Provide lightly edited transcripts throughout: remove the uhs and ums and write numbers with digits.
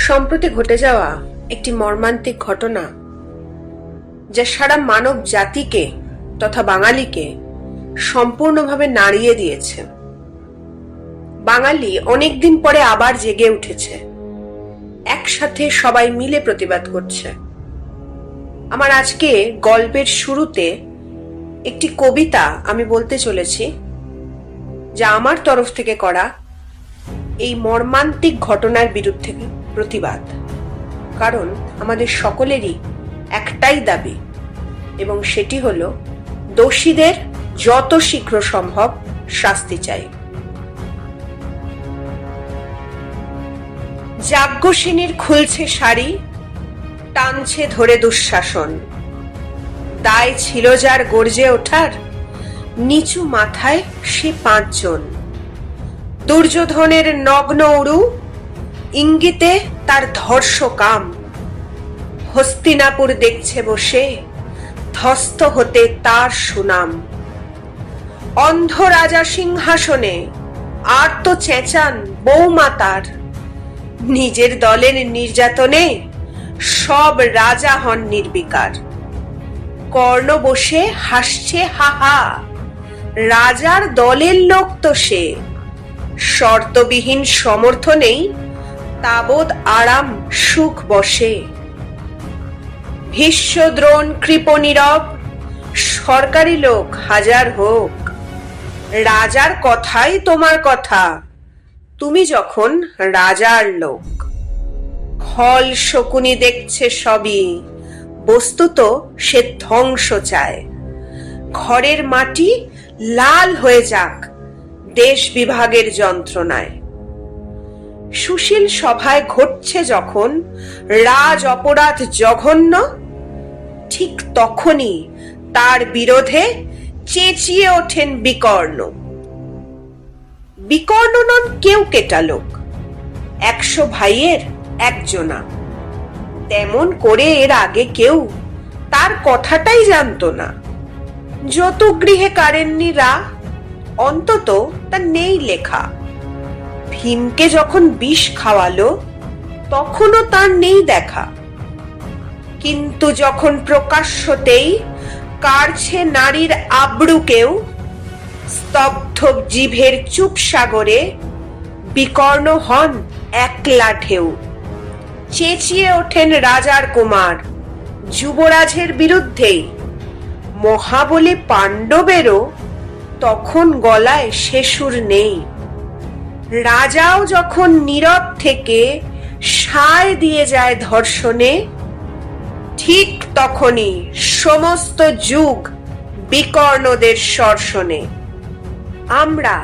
সম্প্রতি ঘটে যাওয়া একটি মর্মান্তিক ঘটনা যা সারা মানব জাতিকে তথা বাঙালিকে সম্পূর্ণভাবে নাড়িয়ে দিয়েছে। বাঙালি অনেকদিন পরে আবার জেগে উঠেছে, একসাথে সবাই মিলে প্রতিবাদ করছে। আমার আজকে গল্পের শুরুতে একটি কবিতা আমি বলতে চলেছি, যা আমার তরফ থেকে করা এই মর্মান্তিক ঘটনার বিরুদ্ধে প্রতিবাদ। কারণ আমাদের সকলেরই একটাই দাবি, এবং সেটি হলো দোষীদের যত শীঘ্র সম্ভব শাস্তি চাই। যাজ্ঞসিনীর খুলছে শাড়ি, টানছে ধরে দুঃশাসন। দায় ছিল যার গর্জে ওঠার, নিচু মাথায় সে 5 জন। দুর্যোধনের নগ্ন উরু, ইঙ্গিতে তার ধর্ষ কাম। হস্তিনাপুর দেখছে বসে, ধ্বস্ত হতে তার সুনাম। অন্ধ রাজা সিংহাসনে আর্ত চেঁচান বৌমা তার। নিজের দলের নির্যাতনে সব রাজা হন নির্বিকার। কর্ণ বসে হাসছে হাহা, রাজার দলের লোক তো সে। শর্তবিহীন সমর্থনেই তাবৎ আরাম সুখ বসে। ভীষ্ম দ্রোণ কৃপ নীরব, সরকারি লোক হাজার হোক। রাজার কথাই তোমার কথা, তুমি যখন রাজার লোক। খল শকুনি দেখছে সবই, বস্তুত সে ধ্বংস চায়। ঘরের মাটি লাল হয়ে যাক দেশ বিভাগের যন্ত্রণায়। সুশীল সভায় ঘটছে যখন রাজ অপরাধ জঘন্য, ঠিক তখনই তার বিরোধে চেঁচিয়ে ওঠেন বিকর্ণ। বিকর্ণ নন কেউ কেটা লোক, 100 ভাইয়ের একজনা। তেমন করে এর আগে কেউ তার কথাটাই জানতো না। যত গৃহে কারেননি রা, অন্তত তা নেই লেখা। ভীমকে যখন বিষ খাওয়ালো, তখনও তার নেই দেখা। কিন্তু যখন প্রকাশ্যতেই কাড়ছে নারীর আব্রু কেউ, স্তব্ধ জিভের চুপ সাগরে বিকর্ণ হন একলা ঢেউ। চেঁচিয়ে ওঠেন রাজার কুমার যুবরাজের বিরুদ্ধেই। মহাবলী পাণ্ডবেরও তখন গলায় সে সুর নেই। রাজাও যখন নীরব থেকে সায় দিয়ে যায় ধর্ষণে, ঠিক তখনই সমস্ত যুগ বিকর্ণদের স্বর আমরা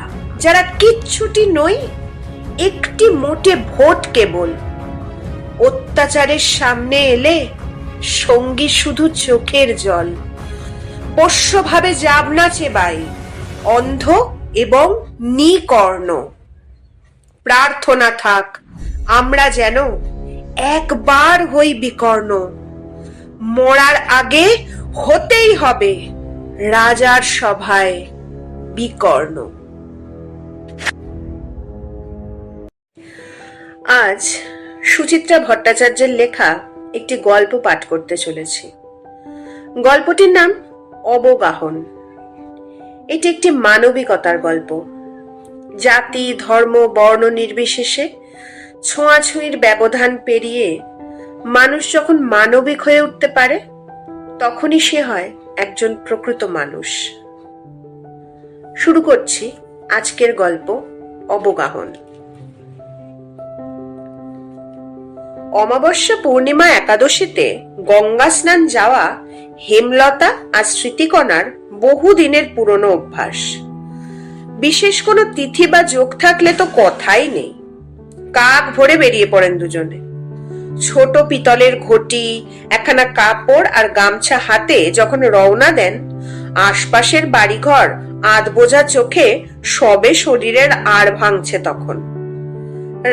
যারা কিচ্ছুটি নই, একটি মোটে ভোট কেবল। অত্যাচারের সামনে এলে সঙ্গী শুধু চোখের জল। পোষ্যভাবে যাবনা চেবাই, অন্ধ এবং নিকর্ণ। প্রার্থনা থাক আমরা যেন একবার হই বিকর্ণ। মরার আগে হতেই হবে রাজার সভায় বিকর্ণ। আজ সুচিত্রা ভট্টাচার্যের লেখা একটি গল্প পাঠ করতে চলেছি। গল্পটির নাম অবগাহন। এটি একটি মানবিকতার গল্প। জাতি ধর্ম বর্ণ নির্বিশেষে ছোঁয়াছুঁয়ির ব্যবধান পেরিয়ে মানুষ যখন মানবিক হয়ে উঠতে পারে, তখনই সে হয় একজন প্রকৃত মানুষ। শুরু করছি আজকের গল্প অবগাহন। অমাবস্যা পূর্ণিমা একাদশীতে গঙ্গা স্নান যাওয়া হেমলতা আর স্মৃতিকণার বহুদিনের পুরনো অভ্যাস। বিশেষ কোনো তিথি বা যোগ থাকলে তো কথাই নেই, কাক ভরে বেরিয়ে পড়েন দুজনে। ছোট পিতলের ঘটি, একখানা কাপড় আর গামছা হাতে যখন রওনা দেন, আশপাশের বাড়িঘর আধ বোঝা চোখে সবে শরীরের আড় ভাঙছে তখন।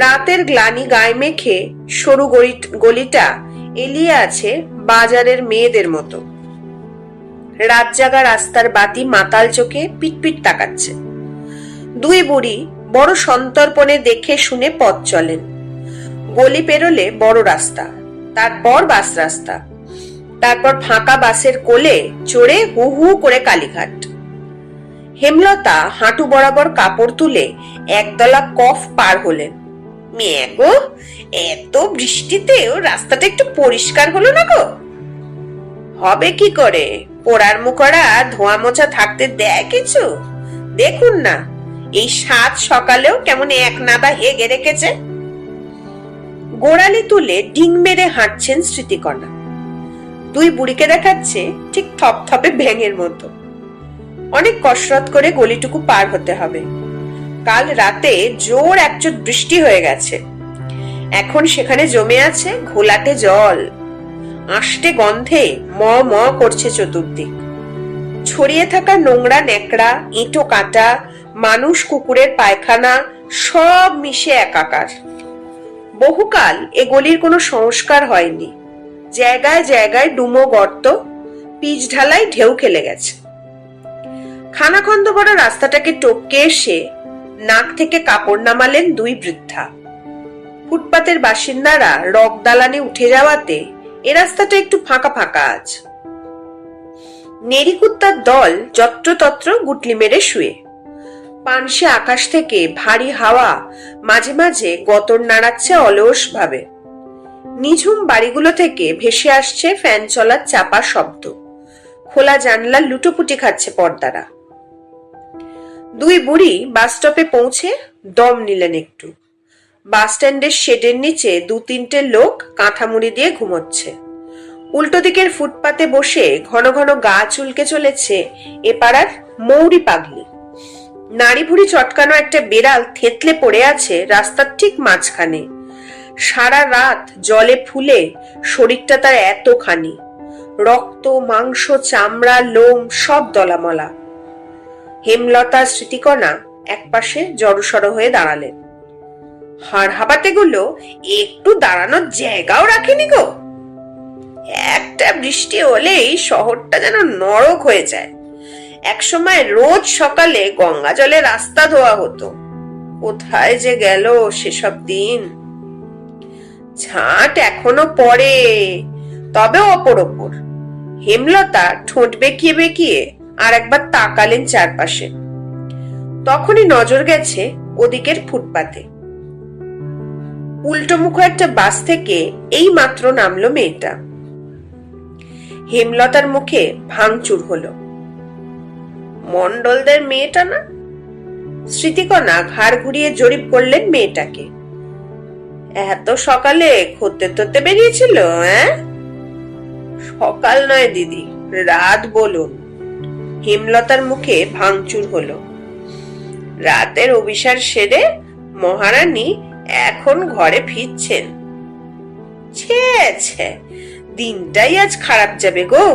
রাতের গ্লানি গায়ে মেখে সরু গলিটা এলিয়ে আছে বাজারের মেয়েদের মতো। রাত জাগা রাস্তার বাতি মাতাল চোখে পিটপিট তাকাচ্ছে। 2 বুড়ি বড় সন্তর্পণে দেখে শুনে পথ চলেন। গলি পেরোলে বড় রাস্তা, তারপর বাস রাস্তা, তারপর ফাঁকা বাসের কোলে চড়ে হু হু করে কালীঘাট। হেমলতা হাঁটু বরাবর কাপড় তুলে একদলা কফ পার হলেন। মেয়ে গো, এত বৃষ্টিতেও রাস্তাটা একটু পরিষ্কার হলো না গো? হবে কি করে, পোড়ার মুখরা ধোয়া মোছা থাকতে দেয় কিছু? দেখুন না, এই সাত সকালেও কেমন এক নাদা হেগে রেখেছে। গোড়ালি তুলে ডিং মেরে হাঁটছেন স্মৃতিকণা। দুই বুড়িকে দেখাচ্ছে ঠিক থপথপে ভেঙের মতো। অনেক কসরত করে গলিটুকু পার হতে হবে। কাল রাতে জোর একচোট বৃষ্টি হয়ে গেছে, এখন সেখানে জমে আছে ঘোলাটে জল। আষ্টে গন্ধে ম ম করছে চতুর্দিক। ছড়িয়ে থাকা নোংরা ন্যাকড়া, ইঁটো কাঁটা, মানুষ কুকুরের পায়খানা সব মিশে একাকার। বহুকাল এ গলির কোনো সংস্কার হয়নি। জায়গায় জায়গায় ডুমো গর্ত, পিচ ঢালাই ঢেউ খেলে গেছে। খানাখন্দ বড় রাস্তাটাকে টপকে এসে নাক থেকে কাপড় নামালেন দুই বৃদ্ধা। ফুটপাতের বাসিন্দারা রক দালানে উঠে যাওয়াতে এ রাস্তাটা একটু ফাঁকা ফাঁকা আজ। নেড়িকুত্তার দল যত্রতত্র গুটলি মেরে শুয়ে। পানসে আকাশ থেকে ভারী হাওয়া মাঝে মাঝে গতর নাড়াচ্ছে অলস ভাবে। নিঝুম বাড়িগুলো থেকে ভেসে আসছে ফ্যান চলার চাপা শব্দ। খোলা জানলা লুটোপুটি খাচ্ছে পর্দারা। দুই বুড়ি বাস স্টপে পৌঁছে দম নিলেন একটু। বাস স্ট্যান্ডের শেডের নিচে দু তিনটে লোক কাঁথা মুড়ি দিয়ে ঘুমোচ্ছে। উল্টো দিকের ফুটপাতে বসে ঘন ঘন গা চুলকে চলেছে এ পাড়ার মৌরি পাগলি। নাড়ি ভুড়ি চটকানো একটা বেড়াল থেতলে পড়ে আছে রাস্তার ঠিক মাঝখানে। সারা রাত জলে ফুলে শরীরটা তার এতখানি, রক্ত মাংস চামড়া লোম সব দলামলা। হেমলতা স্মৃতিকণা একপাশে জড়সড় হয়ে দাঁড়ালেন। হাড় হাবাতে গুলো একটু দাঁড়ানোর জায়গাও রাখেনি গো। একটা বৃষ্টি হলেই শহরটা যেন নরক হয়ে যায়। একসময় রোজ সকালে গঙ্গা জলে রাস্তা ধোয়া হতো, কোথায় যে গেল সেসব দিন। ঝাঁট এখনো পড়ে, তবে অপর ওপর। হেমলতা ঠোঁট বেঁকিয়ে বেঁকিয়ে আর একবার তাকালেন চারপাশে। তখনই নজর গেছে ওদিকের ফুটপাতে। উল্টো মুখো একটা বাস থেকে এই মাত্র নামলো মেয়েটা। হেমলতার মুখে ভাঙচুর হলো। মন্ডলদের মেয়েটা না? স্মৃতিকণা ঘাড় ঘুরিয়ে জরিপ করলেন মেয়েটাকে। এত সকালে খদ্দের ধরতে বেরিয়েছিল? সকাল নয় দিদি, রাত বলুন। হেমলতার মুখে ভাঙচুর হলো। রাতের অভিসার সেরে মহারানী এখন ঘরে ফিরছেন। ছে ছে, দিনটাই আজ খারাপ যাবে গো।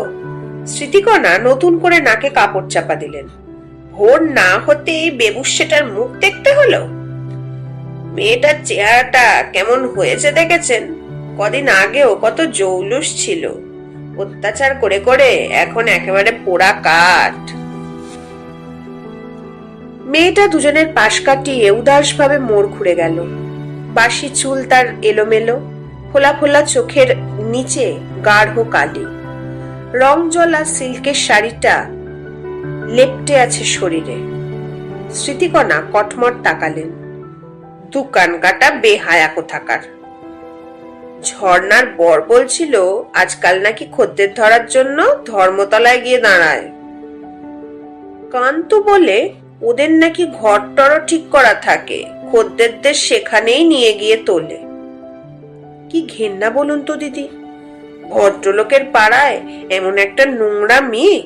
স্মৃতিকণা নতুন করে নাকে কাপড় চাপা দিলেন। ভোর না হতে বেবুসেটার মুখ দেখতে হলো। মেয়েটার চেহারাটা কেমন হয়েছে দেখেছেন? কদিন আগেও কত জৌলুস ছিল, অত্যাচার করে করে এখন একেবারে পোড়া কাঠ। মেয়েটা দুজনের পাশ কাটিয়ে উদাস ভাবে মোড় ঘুরে গেল। বাসি চুল তার এলোমেলো, ফোলা ফোলা চোখের নিচে গাঢ় কালি। রং জলা সিল্কের শাড়িটা লেপটে আছে শরীরে। স্মৃতিকণা কটমট তাকালেন। দোকান কাটা বেহায়া কোথাকার। ঝর্ণার বর বলছিল আজকাল নাকি খদ্দের ধরার জন্য ধর্মতলায় গিয়ে দাঁড়ায়। কান্তু বলে ওদের নাকি ঘরটর ঠিক করা থাকে, খদ্দেরদের সেখানেই নিয়ে গিয়ে তোলে। কি ঘেন্না বলুন তো দিদি, ভদ্রলোকের পাড়ায় এমন একটা নোংরা মেয়ে।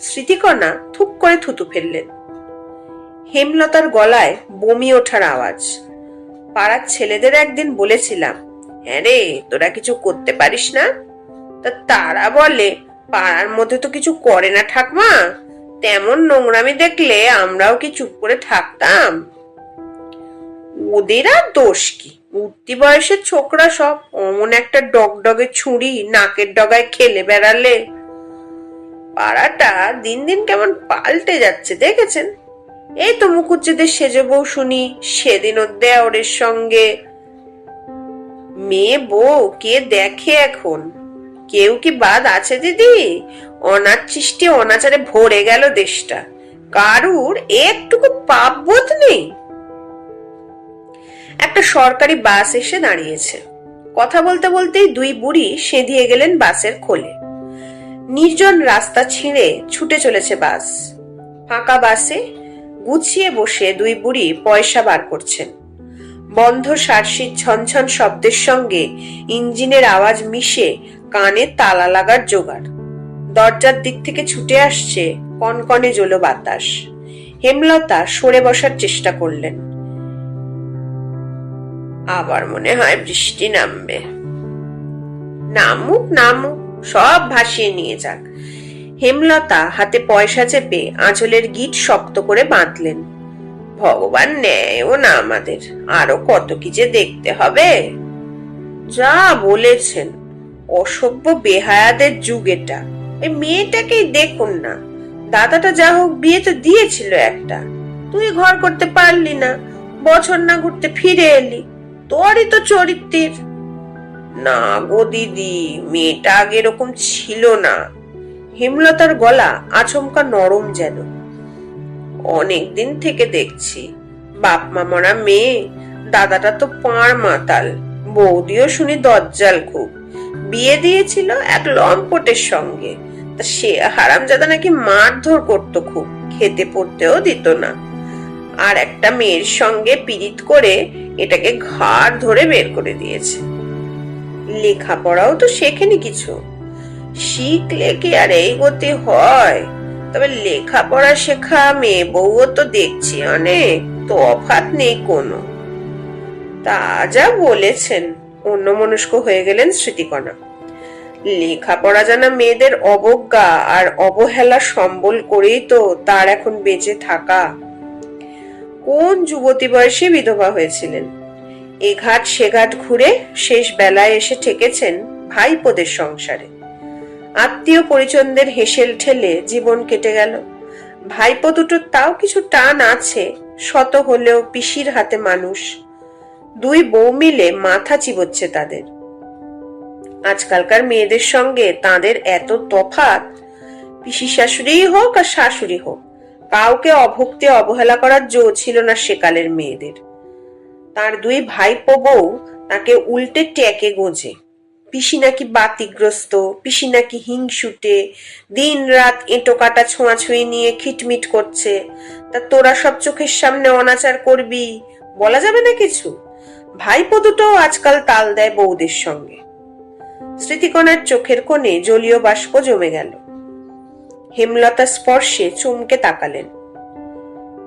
স্মৃতিকণা থুক করে থুতু ফেললেন। হেমলতার গলায় বমি ওঠার আওয়াজ। পাড়ার ছেলেদের একদিন বলেছিলাম, হ্যাঁ রে তোরা কিছু করতে পারিস না? তারা বলে পাড়ার মধ্যে তো কিছু করে না ঠাকমা, তেমন নোংরামি দেখলে আমরাও কি চুপ করে থাকতাম? ওদের আর দোষ কি, উঠতি বয়সের ছোকরা সব অমন একটা ডগডগে ছুরি নাকের ডগায় খেলে বেড়ালে। পাড়াটা দিন দিন কেমন পাল্টে যাচ্ছে দেখেছেন? এই তো মুখুজ্জেদের সেজে বউ শুনি সেদিন ওর দেওরের সঙ্গে। মেয়ে বউ কে দেখে এখন? কেউ কি বাদ আছে দিদি? অনাচিষ্টে অনাচারে ভরে গেল দেশটা, কারুর একটুকু পাপবোধ নেই। একটা সরকারি বাস এসে দাঁড়িয়েছে। কথা বলতে বলতেই দুই বুড়ি সেঁধিয়ে গেলেন বাসের খোলে। নির্জন রাস্তা ছিঁড়ে ছুটে চলেছে বাস। ফাঁকা বাসে গুছিয়ে বসে দুই বুড়ি পয়সা বার করছেন। বন্ধ সারসির ঝনঝন শব্দের সঙ্গে ইঞ্জিনের আওয়াজ মিশে কানে তালা লাগার জোগাড়। দরজার দিক থেকে ছুটে আসছে কনকনে জলো বাতাস। হেমলতা সরে বসার চেষ্টা করলেন। আবার মনে হয় বৃষ্টি নামবে। নামুক নামুক, সব ভাসিয়ে নিয়ে যাক। হেমলতা হাতে পয়সা চেপে আঁচলের গিট শক্ত করে বাঁধলেন। ভগবান নেয়ও না আমাদের, আরো কত কি যে দেখতে হবে। যা বলেছেন, অসভ্য বেহায়াদের যুগ এটা। এই মেয়েটাকেই দেখুন না, দাদাটা যা হোক বিয়ে তো দিয়েছিল একটা, তুই ঘর করতে পারলি না, বছর না ঘুরতে ফিরে এলি, তোরই তো চরিত্রের। না গো দিদি, মেয়েটা আগে এরকম ছিল না। হেমলতার গলা আচমকা নরম যেন। অনেকদিন থেকে দেখছি, বাপ মা মরা মেয়ে, দাদাটা তো পাঁড় মাতাল, বৌদিও শুনি দজ্জাল খুব। বিয়ে দিয়েছিল এক লম্পটের সঙ্গে, তা সে হারামজাদা নাকি মারধর করতো খুব, খেতে পড়তেও দিত না। আর একটা মেয়ের সঙ্গে পীড়িত করে এটাকে ঘাড় ধরে বের করে দিয়েছে। লেখাপড়াও তো শেখেনি কিছু, শিখলে কি আর এই গতি হয়? তবে লেখাপড়া শেখা মেয়ে বউও তো দেখছি অনেক, তফাৎ নেই কোনো। তা যা বলেছেন, অন্যমনস্ক হয়ে গেলেন স্মৃতিকণা। লেখাপড়া জানা মেয়েদের অবজ্ঞা আর অবহেলা সম্বল করেই তো তার এখন বেঁচে থাকা। কোন যুবতী বয়সে বিধবা হয়েছিলেন, এ ঘাট সে ঘাট ঘুরে শেষ বেলায় এসে ঠেকেছেন ভাইপোদের সংসারে। আত্মীয় পরিজনদের হেসেল ঠেলে জীবন কেটে গেল। ভাইপো দুটোর তাও কিছু টান আছে, শত হলেও পিসির হাতে মানুষ। দুই বউ মিলে মাথা চিবোচ্ছে তাদের। আজকালকার মেয়েদের সঙ্গে তাদের এত তফাৎ, পিসি শাশুড়ি হোক আর শাশুড়ি হোক, কাউকে অভক্তি অবহেলা করার জো ছিল না সেকালের মেয়েদের। তার দুই ভাইপো বউ তাকে উল্টে ট্যাকে গোঁজে। পিসি নাকি বাতিগ্রস্ত, পিসি নাকি হিংসুটে, দিন রাত এঁটো কাটা ছোঁয়াছুঁয়ি নিয়ে খিটমিট করছে। তা তোরা সব চোখের সামনে অনাচার করবি, বলা যাবে না কিছু? ভাইপো দুটো আজকাল তাল দেয় বউদের সঙ্গে। স্মৃতিকণার চোখের কোণে জলীয় বাষ্প জমে গেল। হেমলতা স্পর্শে চমকে তাকালেন।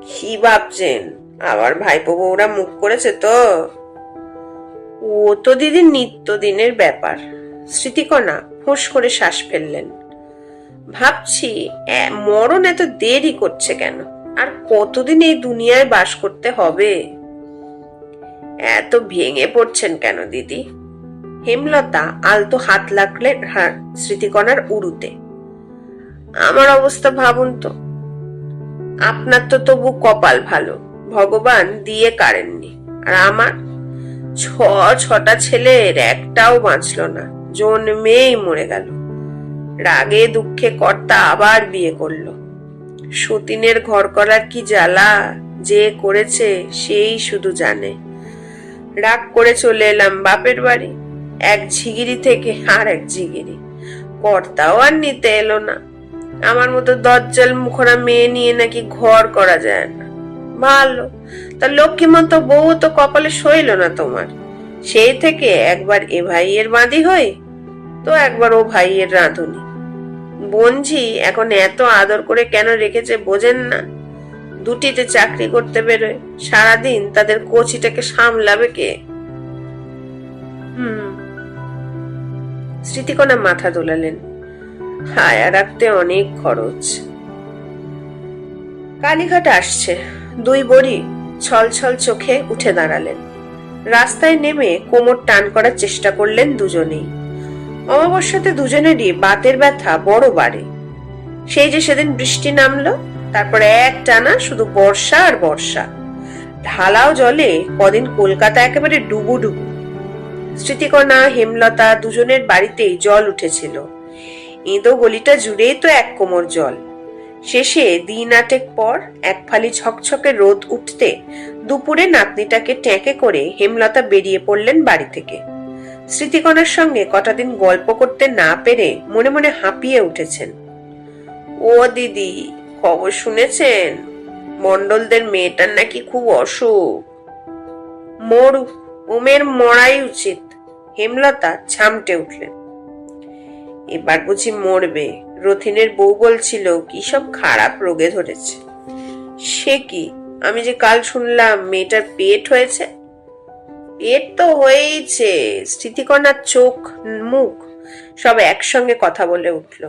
কি ভাবছেন, আবার ভাইপো বউরা মুখ করেছে তো? ও তো দিদির নিত্যদিনের ব্যাপার। স্মৃতিকণা ফোঁস করে শ্বাস ফেললেন। ভাবছি মরণ এত দেরি করছে কেন? আর কতদিন এই দুনিয়ায় বাস করতে হবে? এত ভেঙে পড়ছেন কেন দিদি? হেমলতা আলতো হাত লাগলেন স্মৃতিকণার উরুতে। আমার অবস্থা ভাবুন তো। আপনার তো তবু কপাল ভালো, ভগবান দিয়ে কাড়েননি। আর আমার ছটা ছেলের একটাও বাঁচল না, জন্মেই মরে গেল। রাগে দুঃখে কর্তা আবার বিয়ে করলো। সতীনের ঘর করার কি জ্বালা যে করেছে সেই শুধু জানে। রাগ করে চলে এলাম বাপের বাড়ি, এক ঝিগিরি থেকে আর এক ঝিগিরি। কর্তাও আর নিতে এলো না। আমার মতো দজ্জাল মুখরা মেয়ে নিয়ে নাকি ঘর করা যায় না। ভালো, তা লক্ষ্মী মতো বউ তো কপালে সইল না তোমার। সেই থেকে একবার এ ভাইয়ের বাঁধি হই, তো একবার ও ভাইয়ের রাঁধুনি। বঞ্ঝি এখন এত আদর করে কেন রেখেছে বোঝেন না? দুটিতে চাকরি করতে বেরোয়, সারাদিন তাদের কচিটাকে সামলাবে কে? স্মৃতিকণা মাথা দোলালেন। হায়া রাখতে অনেক খরচ। কালীঘাট আসছে। দুই বড়ি ছল ছল চোখে উঠে দাঁড়ালেন। রাস্তায় নেমে কোমর টান করার চেষ্টা করলেন দুজনেই। অমাবস্যাতে দুজনেরই বাতের ব্যথা বড় বাড়ে। সেই যে সেদিন বৃষ্টি নামলো, তারপরে এক টানা শুধু বর্ষা আর বর্ষা। ঢালাও জলে কদিন কলকাতা একেবারে ডুবু ডুবু। স্মৃতিকণা হেমলতা দুজনের বাড়িতেই জল উঠেছিল। এঁদো গলিটা জুড়েই তো এক কোমর জল। শেষে দিন আটেক পর এক ফালি ঝকঝকে রোদ উঠতে দুপুরে নাতনিটাকে ট্যাঁকে করে হেমলতা বেরিয়ে পড়লেন বাড়ি থেকে। স্মৃতিকণার সঙ্গে কটা দিন গল্প করতে না পেরে মনে মনে হাঁপিয়ে উঠেছেন। ও দিদি, খবর শুনেছেন? মণ্ডলদের মেয়েটার নাকি খুব অসুখ। মরুক, ওমের মরাই উচিত। হেমলতা ঝামটে উঠলেন। এবার বুঝি মরবে? রথিনের বউ বলছিল কি সব খারাপ রোগে ধরেছে। সে কি? আমি যে কাল শুনলাম মেয়েটার পেট হয়েছে। পেট তো হয়েইছে। স্মৃতিকণার চোখ মুখ সব একসঙ্গে কথা বলে উঠল।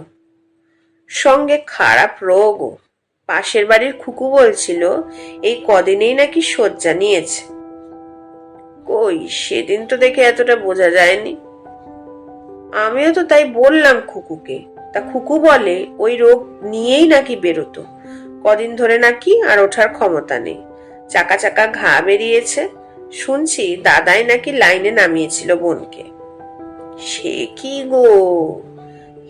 সঙ্গে খারাপ রোগও। পাশের বাড়ির খুকু বলছিল এই কদিনেই নাকি শয্যা নিয়েছে। কই, সেদিন তো দেখে এতটা বোঝা যায়নি। আমিও তো তাই বললাম খুকুকে। তা খুকু বলে ওই রোগ নিয়েই নাকি বেরোতো। কদিন ধরে নাকি আর ওঠার ক্ষমতা নেই। চাকা চাকা ঘা বেরিয়েছে। শুনছি দাদাই নাকি লাইনে নামিয়েছিল বোনকে। সে কি গো!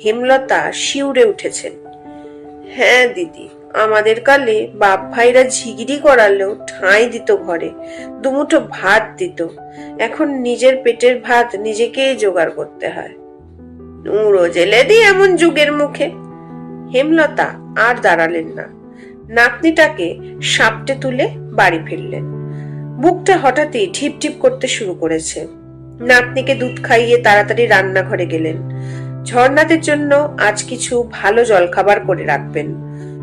হেমলতা শিউরে উঠেছেন। হ্যাঁ দিদি, আমাদের কালে বাপ ভাইরা ঝিগিরি করালেও ঠাঁই দিত ঘরে, দুমুঠো ভাত দিত। এখন নিজের পেটের ভাত নিজেকেই জোগাড় করতে হয়। নুরো জেলে দি এমন যুগের মুখে। হেমলতা আর দাঁড়ালেন না। নাতনিটাকে সাপটে তুলে বাড়ি ফিরলেন। বুকটা হঠাৎই ঢিপ ঢিপ করতে শুরু করেছে। নাতনিকে দুধ খাইয়ে তাড়াতাড়ি রান্নাঘরে গেলেন। ঝর্ণাদের জন্য আজ কিছু ভালো জলখাবার করে রাখবেন।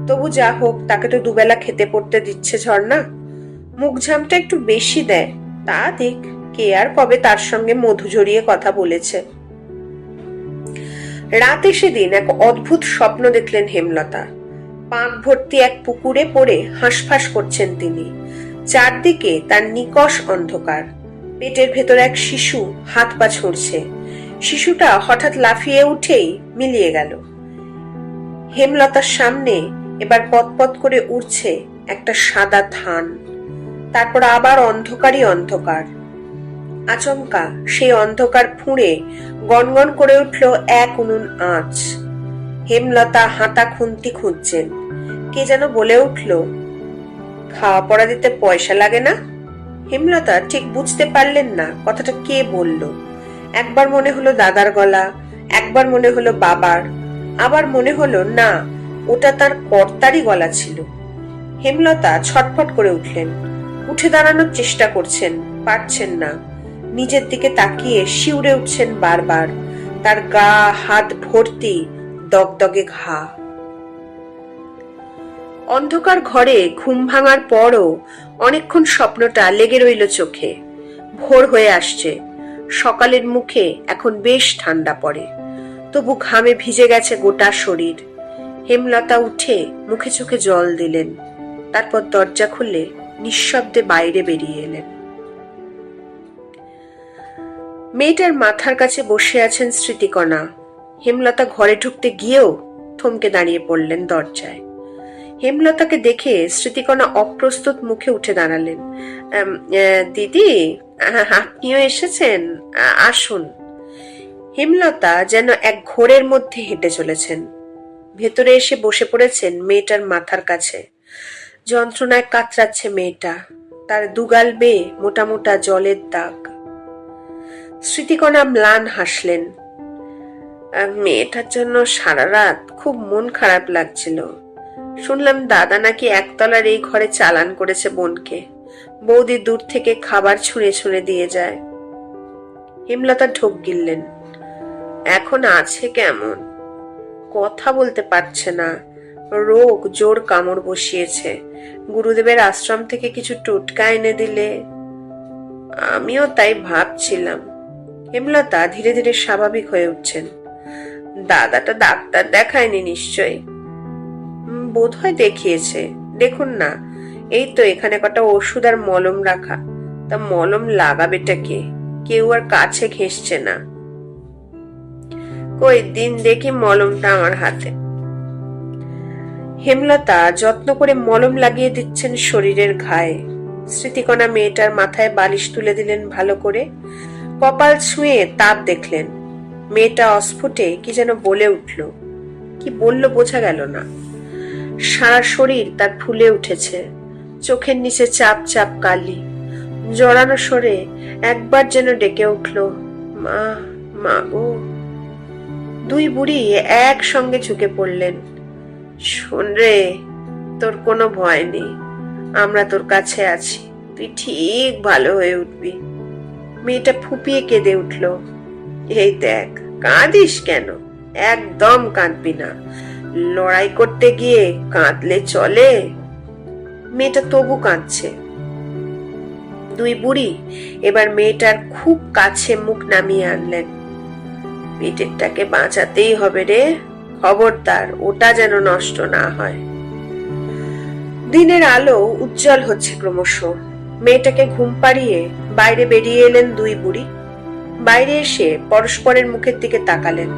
তবু যা হোক, তাকে তো দুবেলা খেতে পড়তে দিচ্ছে ঝর্ণা। মুখ ঝামটা একটু বেশি দেয়, তা দেখ। কে আর কবে তার সঙ্গে মধু জড়িয়ে কথা বলেছে। রাতে সেদিন এক অদ্ভুত স্বপ্ন দেখলেন হেমলতা। পাঁক ভর্তি এক পুকুরে পড়ে হাঁসফাঁস করছেন তিনি। চারদিকে তার নিকষ অন্ধকার। পেটের ভেতর এক শিশু হাত পা ছুঁড়ছে। শিশুটা হঠাৎ লাফিয়ে উঠেই মিলিয়ে গেল। হেমলতার সামনে এবার পতপত করে উড়ছে একটা সাদা থান। তারপর আবার অন্ধকারই অন্ধকার। আচমকা সেই অন্ধকার ফুঁড়ে গনগন করে উঠল এক উনুন আঁচ। হেমলতা হাতা খুন্তি খুঁজছেন। কে যেন বলে উঠল, খাওয়া পড়া দিতে পয়সা লাগে না। হেমলতা ঠিক বুঝতে পারলেন না কথাটা কে বলল। একবার মনে হলো দাদার গলা, একবার মনে হলো বাবার, আবার মনে হলো না, ওটা তার কর্তারই গলা ছিল। হেমলতা ছটফট করে উঠলেন। উঠে দাঁড়ানোর চেষ্টা করছেন, পারছেন না। নিজের দিকে তাকিয়ে শিউরে উঠছেন বারবার। তার গা হাত ভর্তি দগদগে ঘা। অন্ধকার ঘরে ঘুম ভাঙার পরও অনেকক্ষণ স্বপ্নটা লেগে রইল চোখে। ভোর হয়ে আসছে। সকালের মুখে এখন বেশ ঠান্ডা পড়ে, তবু ঘামে ভিজে গেছে গোটা শরীর। হেমলতা উঠে মুখে চোখে জল দিলেন। তারপর দরজা খুলে নিঃশব্দে বাইরে বেরিয়ে এলেন। মেয়েটার মাথার কাছে বসে আছেন স্মৃতিকণা। হেমলতা ঘরে ঢুকতে গিয়েও থমকে দাঁড়িয়ে পড়লেন দরজায়। হেমলতাকে দেখে স্মৃতিকণা অপ্রস্তুত মুখে উঠে দাঁড়ালেন। দিদি, আপনিও এসেছেন, আসুন। হেমলতা যেন এক ঘোরের মধ্যে হেঁটে চলেছেন। ভেতরে এসে বসে পড়েছেন মেয়েটার মাথার কাছে। যন্ত্রণায় কাতরাচ্ছে মেয়েটা। তার দুগাল বেয়ে মোটা মোটা জলের দাগ। স্মৃতিকণা ম্লান হাসলেন। মেয়েটার জন্য সারা রাত খুব মন খারাপ লাগছিল। শুনলাম দাদা নাকি একতলার এই ঘরে চালান করেছে বোনকে। বৌদি দূর থেকে খাবার ছুঁড়ে ছুঁড়ে দিয়ে যায়। হেমলতা ঢোক গিললেন। এখন আছে কেমন? কথা বলতে পারছে না। রোগ জোর কামড় বসিয়েছে। গুরুদেবের আশ্রম থেকে কিছু টোটকা এনে দিলে। আমিও তাই ভাবছিলাম। হেমলতা ধীরে ধীরে স্বাভাবিক হয়ে উঠছেন। দাদাটা ডাক্তার দেখায়নি নিশ্চয়ই? বোধহয় দেখিয়েছে। দেখুন না, এই তো এখানে কটা ওষুধ আর মলম রাখা। তা মলম লাগাবেটা কে? কেউ আর কাছে ঘেঁষছে না। কই দিন দেখি মলমটা আমার হাতে। হেমলতা যত্ন করে মলম লাগিয়ে দিচ্ছেন শরীরের ঘায়ে। স্মৃতিকণা মেয়েটার মাথায় বালিশ তুলে দিলেন ভালো করে। কপাল ছুঁয়ে তাপ দেখলেন। মেয়েটা অস্ফুটে কি যেন বলে উঠল, কি বলল বোঝা গেল না। সারা শরীর তার ফুলে উঠেছে, চোখের নিচে চাপ চাপ কালি। জড়ানো সরে একবার যেন ডেকে উঠল, মা, মা গো। দুই বুড়ি একসঙ্গে ঝুঁকে পড়লেন। শোন রে, তোর কোনো ভয় নেই, আমরা তোর কাছে আছি, তুই ঠিক ভালো হয়ে উঠবি। মেয়েটা ফুপিয়ে কেঁদে উঠল। এই দেখ, কাঁদিস কেন? একদম কাঁদবি না, লড়াই করতে গিয়ে কাঁদলে চলে? মেয়েটা তবু কাঁদছে। দুই বুড়ি এবার মেয়েটার খুব কাছে মুখ নামিয়ে আনলেন। পেটেরটাকে বাঁচাতেই হবে রে, খবরদার ওটা যেন নষ্ট না হয়। দিনের আলো উজ্জ্বল হচ্ছে ক্রমশ। মেয়েটাকে ঘুম পাড়িয়ে বাইরে বেরিয়ে এলেন দুই বুড়ি। বাইরে এসে পরস্পরের মুখের দিকে তাকালেন।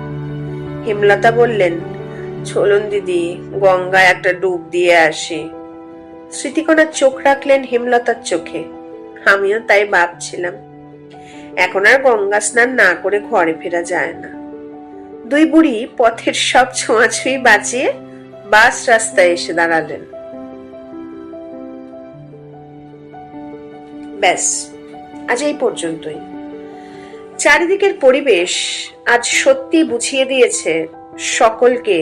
হেমলতা বললেন, চলুন দিদি, গঙ্গায় একটা ডুব দিয়ে আসি। স্মৃতিকণা চোখ রাখলেন হেমলতার চোখে। আমিও তাই ভাবছিলাম, এখন আর গঙ্গা স্নান না করে ঘরে ফেরা যায় না। দুই বুড়ি পথের সব ছোঁয়াছুঁই বাঁচিয়ে বাস রাস্তায় এসে দাঁড়ালেন। ব্যাস, আজ এই পর্যন্তই। চারিদিকের পরিবেশ আজ সত্যি বুঝিয়ে দিয়েছে সকলকে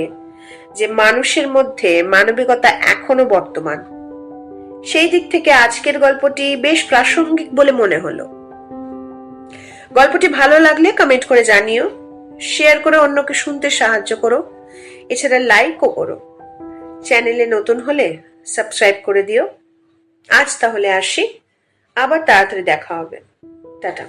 যে মানুষের মধ্যে মানবিকতা এখনো বর্তমান। সেই দিক থেকে আজকের গল্পটি বেশ প্রাসঙ্গিক বলে মনে হলো। গল্পটি ভালো লাগলে কমেন্ট করে জানিও, শেয়ার করে অন্যকে শুনতে সাহায্য করো, এছাড়া লাইকও করো। চ্যানেলে নতুন হলে সাবস্ক্রাইব করে দিও। আজ তাহলে আসি, আবার তাড়াতাড়ি দেখা হবে। টাটা।